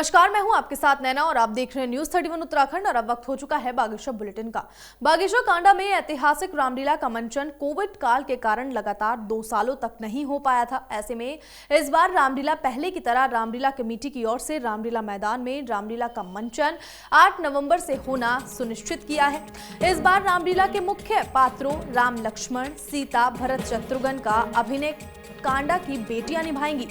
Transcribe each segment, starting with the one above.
नमस्कार, मैं हूं आपके साथ नैना और आप देख रहे हैं न्यूज 31 उत्तराखंड। और अब वक्त हो चुका है बागेश्वर बुलेटिन का। बागेश्वर कांडा में ऐतिहासिक रामलीला का मंचन कोविड काल के कारण लगातार 2 सालों तक नहीं हो पाया था। ऐसे में इस बार रामलीला पहले की तरह रामलीला कमेटी की ओर से रामलीला मैदान में रामलीला का मंचन 8 नवंबर से होना सुनिश्चित किया है। इस बार रामलीला के मुख्य पात्रों राम लक्ष्मण सीता भरत शत्रुघ्न का अभिनय कांडा की बेटियां निभाएंगी,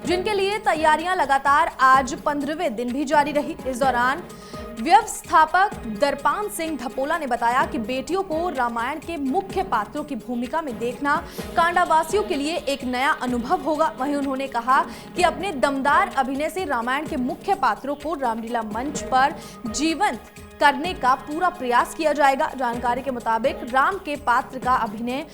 जिनके लिए तैयारियां लगातार आज 15वें दिन भी जारी रही। इस दौरान व्यवस्थापक दरपान सिंह धपोला ने बताया कि बेटियों को रामायण के मुख्य पात्रों की भूमिका में देखना कांडावासियों के लिए एक नया अनुभव होगा। वहीं उन्होंने कहा कि अपने दमदार अभिनय से रामायण के मुख्य पात्रों को रामलीला मंच पर जीवंत करने का पूरा प्रयास किया जाएगा। जानकारी के मुताबिक राम के पात्र का अभिनय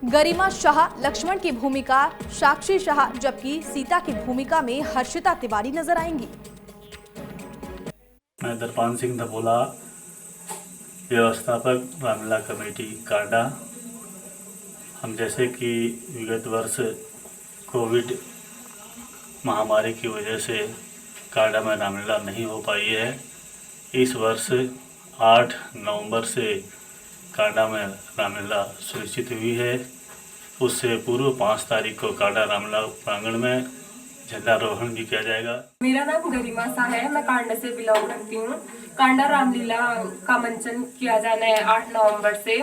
गरिमा शाह, लक्ष्मण की भूमिका साक्षी शाह, जबकि सीता की भूमिका में हर्षिता तिवारी नजर आएंगी। मैं दरपान सिंह धपोला, व्यवस्थापक रामलीला कमेटी कांडा। हम जैसे कि विगत वर्ष कोविड महामारी की वजह से कांडा में रामलीला नहीं हो पाई है, इस वर्ष 8 नवंबर से कांडा में रामलीला सुनिश्चित हुई है। उससे पूर्व 5 तारीख को कांडा रामलीला प्रांगण में झंडारोहण भी किया जाएगा। मेरा नाम गरिमा शाह है, मैं कांडा से बिलोंग करती हूँ। कांडा रामलीला का मंचन किया जाना है 8 नवंबर से,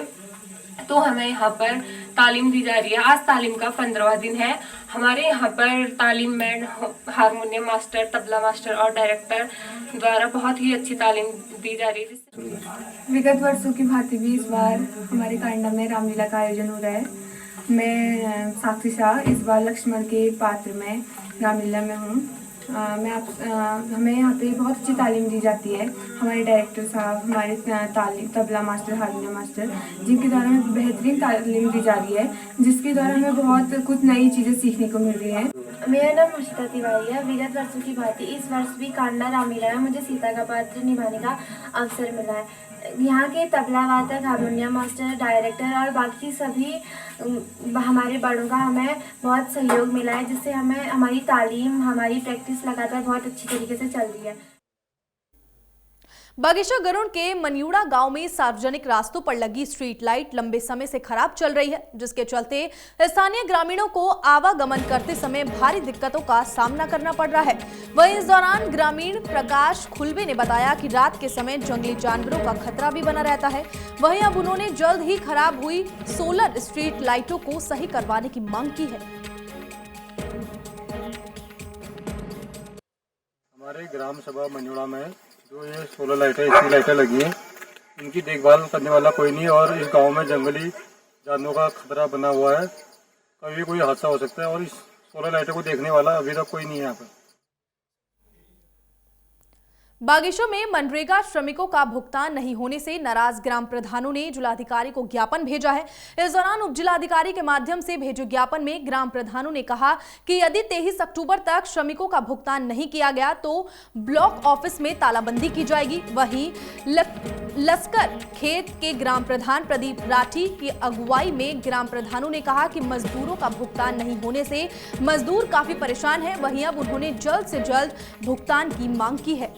तो हमें यहाँ पर तालीम दी जा रही है। आज तालीम का 15वां दिन है। हमारे यहाँ पर तालीम में हारमोनियम मास्टर, तबला मास्टर और डायरेक्टर द्वारा बहुत ही अच्छी तालीम दी जा रही है। विगत वर्षों की भांति भी इस बार हमारे कांडा में रामलीला का आयोजन हो रहा है। मैं साक्षी शाह इस बार लक्ष्मण के पात्र में रामलीला में हूँ। हमें यहाँ पे बहुत अच्छी तालीम दी जाती है। हमारे डायरेक्टर साहब, हमारे तबला मास्टर, हारमोनियम मास्टर, जिनके द्वारा हमें बेहतरीन तालीम दी जा रही है, जिसके द्वारा हमें बहुत कुछ नई चीज़ें सीखने को मिल रही हैं। मेरा नाम हर्षिता तिवारी है। विगत वर्षों की भांति इस वर्ष भी कांडा रामलीला में मुझे सीता का पात्र निभाने का अवसर मिला है। यहाँ के तबला वादक, हारमोनियम मास्टर, डायरेक्टर और बाकी सभी हमारे बड़ों का हमें बहुत सहयोग मिला है, जिससे हमें हमारी तालीम, हमारी प्रैक्टिस लगातार बहुत अच्छी तरीके से चल रही है। बागेश्वर गरुड़ के मनियुड़ा गांव में सार्वजनिक रास्तों पर लगी स्ट्रीट लाइट लंबे समय से खराब चल रही है, जिसके चलते स्थानीय ग्रामीणों को आवागमन करते समय भारी दिक्कतों का सामना करना पड़ रहा है। वहीं इस दौरान ग्रामीण प्रकाश खुलबे ने बताया कि रात के समय जंगली जानवरों का खतरा भी बना रहता है। वहीं अब उन्होंने जल्द ही खराब हुई सोलर स्ट्रीट लाइटों को सही करवाने की मांग की है। हमारे ग्राम सभा मनियुड़ा में जो ये सोलर लाइटें, स्ट्रीट लाइटें लगी हैं, इनकी देखभाल करने वाला कोई नहीं है और इस गांव में जंगली जानवरों का खतरा बना हुआ है। कभी कोई हादसा हो सकता है और इस सोलर लाइटों को देखने वाला अभी तक कोई नहीं है यहाँ पर। बागेश्वर में मनरेगा श्रमिकों का भुगतान नहीं होने से नाराज ग्राम प्रधानों ने जिलाधिकारी को ज्ञापन भेजा है। इस दौरान उप जिलाधिकारी के माध्यम से भेजे ज्ञापन में ग्राम प्रधानों ने कहा कि यदि 23 अक्टूबर तक श्रमिकों का भुगतान नहीं किया गया तो ब्लॉक ऑफिस में तालाबंदी की जाएगी। वहीं लश्कर खेत के ग्राम प्रधान प्रदीप राठी की अगुवाई में ग्राम प्रधानों ने कहा कि मजदूरों का भुगतान नहीं होने से मजदूर काफी परेशान है। वहीं अब उन्होंने जल्द से जल्द भुगतान की मांग की है।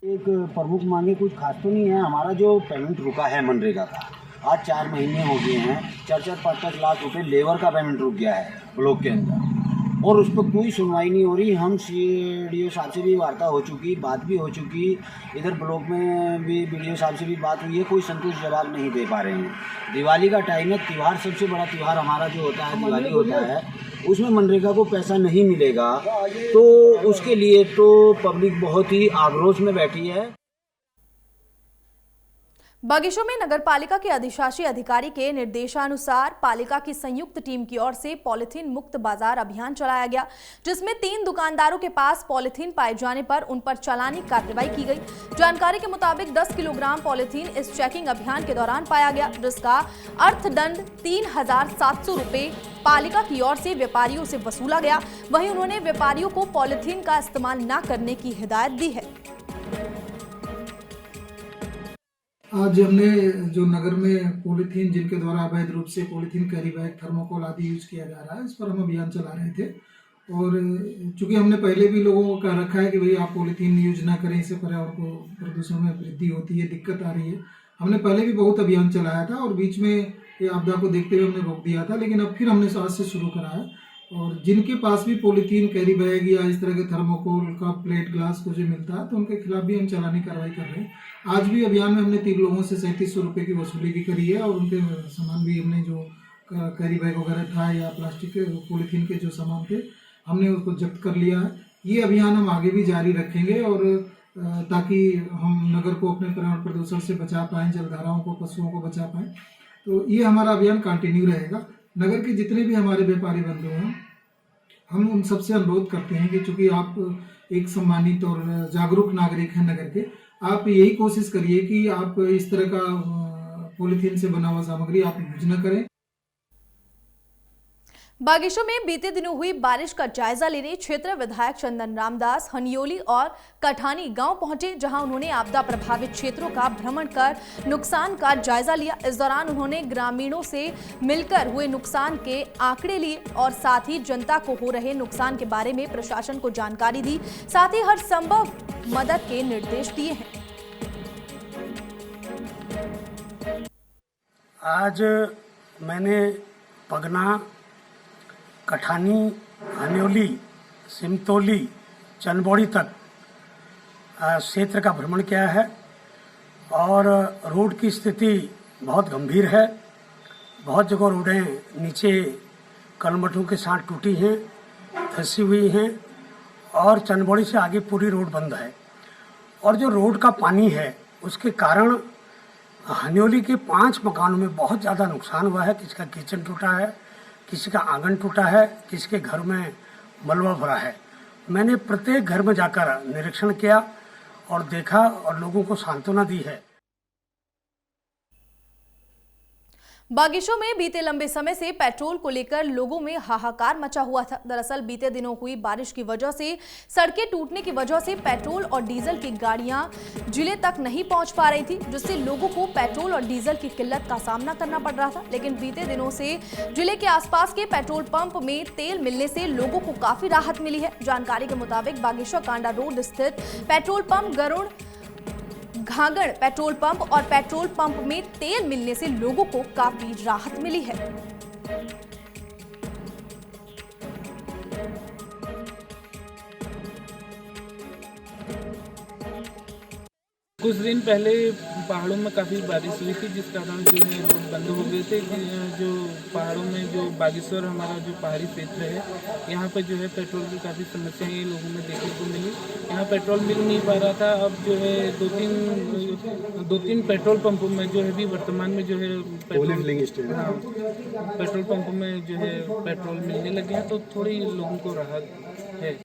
एक प्रमुख मांगे कुछ खास तो नहीं है। हमारा जो पेमेंट रुका है मनरेगा का, आज 4 महीने हो गए हैं। 4-4, 5-5 लाख रुपए लेबर का पेमेंट रुक गया है ब्लॉक के अंदर और उस पर कोई सुनवाई नहीं हो रही। हम CDO साहब से भी वार्ता हो चुकी, बात भी हो चुकी, इधर ब्लॉक में भी BDO साहब से भी बात हुई है, कोई संतुष्ट जवाब नहीं दे पा रहे हैं। दिवाली का टाइम है, त्यौहार, सबसे बड़ा त्यौहार हमारा जो होता है दिवाली होता है, उसमें मनरेगा को पैसा नहीं मिलेगा तो उसके लिए तो पब्लिक बहुत ही आक्रोश में बैठी है। बागेश्वर में नगर पालिका के अधिशासी अधिकारी के निर्देशानुसार पालिका की संयुक्त टीम की ओर से पॉलिथीन मुक्त बाजार अभियान चलाया गया, जिसमें 3 दुकानदारों के पास पॉलिथीन पाए जाने पर उन पर चालानी कार्रवाई की गई। जानकारी के मुताबिक 10 किलोग्राम पॉलिथीन इस चेकिंग अभियान के दौरान पाया गया, जिसका अर्थदंड 3700 रुपए पालिका की ओर से व्यापारियों से वसूला गया। वहीं उन्होंने व्यापारियों को पॉलिथीन का इस्तेमाल न करने की हिदायत दी है। आज हमने जो नगर में पॉलीथीन जिनके द्वारा अवैध रूप से पॉलीथीन कैरी बैग थर्मोकोल आदि यूज किया जा रहा है, इस पर हम अभियान चला रहे थे। और चूंकि हमने पहले भी लोगों को कह रखा है कि भाई आप पॉलीथीन यूज ना करें, इससे पर्यावरण को प्रदूषण में वृद्धि होती है, दिक्कत आ रही है। हमने पहले भी बहुत अभियान चलाया था और बीच में ये आपदा को देखते हुए हमने रोक दिया था, लेकिन अब फिर हमने आज से शुरू करा है। और जिनके पास भी पॉलीथीन कैरी बैग या इस तरह के थर्मोकोल का प्लेट ग्लास कुछ मिलता है तो उनके खिलाफ भी हम चालानी कार्रवाई कर रहे हैं। आज भी अभियान में हमने 3 लोगों से 3700 रुपये की वसूली भी करी है और उनके सामान भी हमने जो कैरी बैग वगैरह था या प्लास्टिक के पॉलीथीन के जो सामान थे हमने उसको जब्त कर लिया है। ये अभियान हम आगे भी जारी रखेंगे और ताकि हम नगर को अपने पर्यावरण प्रदूषण से बचा पाएँ, जलधाराओं को, पशुओं को बचा पाएँ। तो ये हमारा अभियान कंटिन्यू रहेगा। नगर के जितने भी हमारे व्यापारी बंधु हैं, हम उन सबसे अनुरोध करते हैं कि चूंकि आप एक सम्मानित और जागरूक नागरिक हैं नगर के, आप यही कोशिश करिए कि आप इस तरह का पॉलीथीन से बना हुआ सामग्री आप यूज न करें। बागेश्वर में बीते दिनों हुई बारिश का जायजा लेने क्षेत्र विधायक चंदन रामदास हनियोली और कठानी गांव पहुंचे, जहां उन्होंने आपदा प्रभावित क्षेत्रों का भ्रमण कर नुकसान का जायजा लिया। इस दौरान उन्होंने ग्रामीणों से मिलकर हुए नुकसान के आंकड़े लिए और साथ ही जनता को हो रहे नुकसान के बारे में प्रशासन को जानकारी दी, साथ ही हर संभव मदद के निर्देश दिए हैं। आज मैंने पगना, कठानी, हनियोली, सिमतोली, चंदबोड़ी तक क्षेत्र का भ्रमण किया है और रोड की स्थिति बहुत गंभीर है। बहुत जगह रोडें नीचे कलमठों के साथ टूटी हैं, धंसी हुई हैं और चंदबोड़ी से आगे पूरी रोड बंद है। और जो रोड का पानी है उसके कारण हनियोली के 5 मकानों में बहुत ज़्यादा नुकसान हुआ है। किसी का किचन टूटा है, किसी का आंगन टूटा है, किसी के घर में मलबा भरा है। मैंने प्रत्येक घर में जाकर निरीक्षण किया और देखा और लोगों को सांत्वना दी है। बागेश्वर में बीते लंबे समय से पेट्रोल को लेकर लोगों में हाहाकार मचा हुआ था। दरअसल बीते दिनों हुई बारिश की वजह से सड़कें टूटने की वजह से पेट्रोल और डीजल की गाड़ियां जिले तक नहीं पहुंच पा रही थी, जिससे लोगों को पेट्रोल और डीजल की किल्लत का सामना करना पड़ रहा था। लेकिन बीते दिनों से जिले के आसपास के पेट्रोल पंप में तेल मिलने से लोगों को काफी राहत मिली है। जानकारी के मुताबिक बागेश्वर कांडा रोड स्थित petrol pump, Garur Ghagar petrol pump और पेट्रोल पंप में तेल मिलने से लोगों को काफी राहत मिली है। कुछ दिन पहले पहाड़ों में काफ़ी बारिश हुई थी, जिस कारण जो है रोड बंद हो गए थे। जो पहाड़ों में जो बागेश्वर हमारा जो पहाड़ी क्षेत्र है, यहाँ पर जो है पेट्रोल की काफ़ी समस्याएं लोगों में देखने को मिली। यहाँ पेट्रोल मिल नहीं पा रहा था। अब जो है दो तीन पेट्रोल पंपों में जो है भी वर्तमान में जो है पेट्रोल पंपों में जो है पेट्रोल मिलने लगे हैं, तो थोड़ी लोगों को राहत है।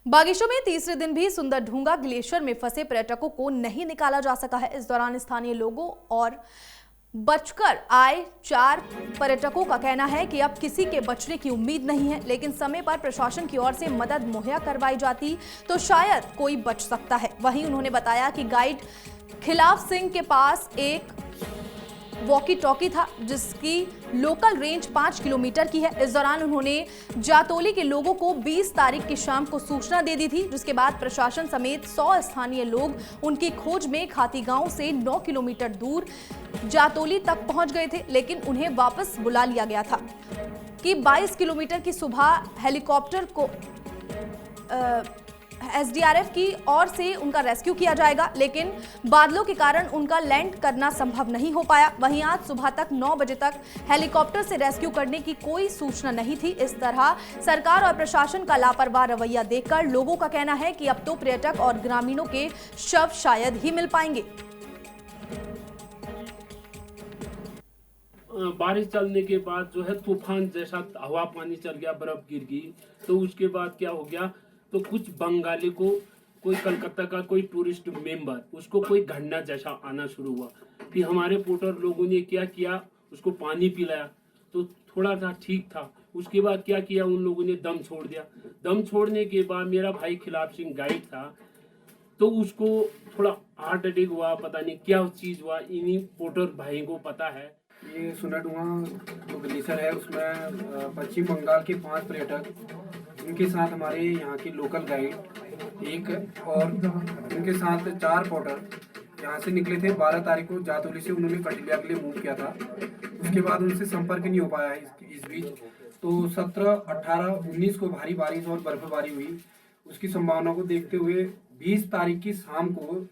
बागेश्वर में तीसरे दिन भी सुंदर ढूंगा ग्लेशियर में फंसे पर्यटकों को नहीं निकाला जा सका है। इस दौरान स्थानीय लोगों और बचकर आए 4 पर्यटकों का कहना है कि अब किसी के बचने की उम्मीद नहीं है, लेकिन समय पर प्रशासन की ओर से मदद मुहैया करवाई जाती तो शायद कोई बच सकता है। वहीं उन्होंने बताया कि गाइड खिलाफ सिंह के पास एक वॉकी टॉकी था, जिसकी लोकल रेंज 5 किलोमीटर की है। इस दौरान उन्होंने जातोली के लोगों को 20 तारीख की शाम को सूचना दे दी थी, जिसके बाद प्रशासन समेत 100 स्थानीय लोग उनकी खोज में खाती गांव से 9 किलोमीटर दूर जातोली तक पहुंच गए थे, लेकिन उन्हें वापस बुला लिया गया था कि 22 किलोमीटर की सुबह हेलीकॉप्टर को SDRF की ओर से उनका रेस्क्यू किया जाएगा, लेकिन बादलों के कारण उनका लैंड करना संभव नहीं हो पाया। वहीं आज सुबह तक 9 बजे तक हेलीकॉप्टर से रेस्क्यू करने की कोई सूचना नहीं थी। इस तरह सरकार और प्रशासन का लापरवाह रवैया देखकर लोगों का कहना है कि अब तो पर्यटक और ग्रामीणों के शव शायद ही मिल पाएंगे। बारिश चलने के बाद जो है तूफान जैसा हवा पानी चल गया, बर्फ गिर गई, तो उसके बाद क्या हो गया, तो कुछ बंगाली को, कोई कलकत्ता का कोई टूरिस्ट मेंबर, उसको कोई घटना जैसा आना शुरू हुआ। फिर हमारे पोर्टर लोगों ने क्या किया, उसको पानी पिलाया तो थोड़ा सा ठीक था। उसके बाद क्या किया, उन लोगों ने दम छोड़ दिया। दम छोड़ने के बाद मेरा भाई खिलाफ सिंह गाइड था, तो उसको थोड़ा हार्ट अटैक हुआ, पता नहीं क्या चीज़ हुआ, इन्हीं पोर्टर भाई को पता है। ये सुनाडुआ जो ग्लेशियर है उसमें पश्चिम बंगाल के 5 पर्यटक, इनके साथ हमारे यहाँ के लोकल गाइड एक और इनके साथ 4 पोर्टर यहाँ से निकले थे। 12 तारीख को जातौली से उन्होंने कठिलिया के लिए मूव किया था। उसके बाद उनसे संपर्क नहीं हो पाया है इस बीच। तो 17, 18, 19 को भारी बारिश और बर्फबारी हुई। उसकी संभावना को देखते हुए 20 तारीख की शाम को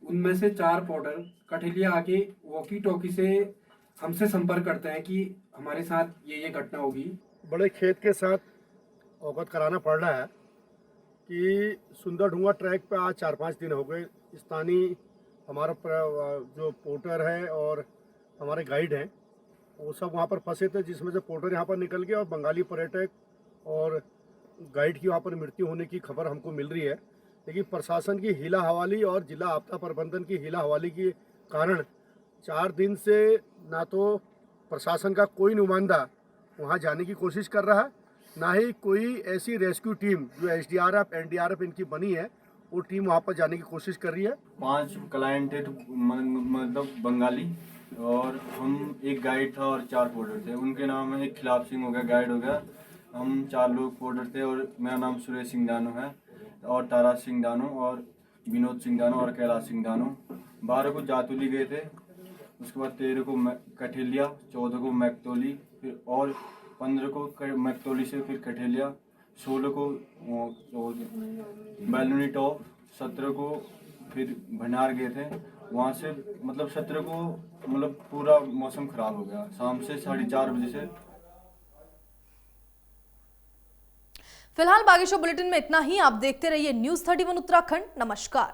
उनमें से 4 पोर्टर कठिलिया आके वॉकी टॉकी से हमसे संपर्क करते हैं कि हमारे साथ ये घटना होगी। बड़े खेत के साथ अवगत कराना पड़ रहा है कि सुंदरढूंगा ट्रैक पे आज 4-5 दिन हो गए। स्थानीय हमारा जो पोर्टर है और हमारे गाइड हैं वो सब वहाँ पर फंसे थे, जिसमें से पोर्टर यहाँ पर निकल गया और बंगाली पर्यटक और गाइड की वहाँ पर मृत्यु होने की खबर हमको मिल रही है। लेकिन प्रशासन की हीला हवाली और जिला आपदा प्रबंधन की हीला हवाली के कारण 4 दिन से ना तो प्रशासन का कोई नुमाइंदा वहाँ जाने की कोशिश कर रहा है, ना ही कोई ऐसी रेस्क्यू टीम जो SDRF, NDRF इनकी बनी है वो टीम वहाँ पर जाने की कोशिश कर रही है। 5 क्लाइंट थे मतलब बंगाली, और हम एक गाइड था और 4 पोर्टर थे। उनके नाम है, एक खिलाफ सिंह हो गया, गाइड हो गया। हम 4 लोग पोर्टर थे और मेरा नाम सुरेश सिंह दानो है और तारा सिंह दानो और विनोद सिंह दानो और कैलाश सिंह दानो। 12 को जातौली गए थे, उसके बाद 13 को कठिलिया, 14 को मैकतौली, फिर और 15 को मैकतौली से फिर कठिलिया, 16 को बैलूनी टॉप, 17 को फिर भंडार गए थे। वहाँ से मतलब 17 को मतलब पूरा मौसम खराब हो गया, शाम से 4:30 बजे से। फिलहाल बागेश्वर बुलेटिन में इतना ही। आप देखते रहिए न्यूज़ 31 उत्तराखंड। नमस्कार।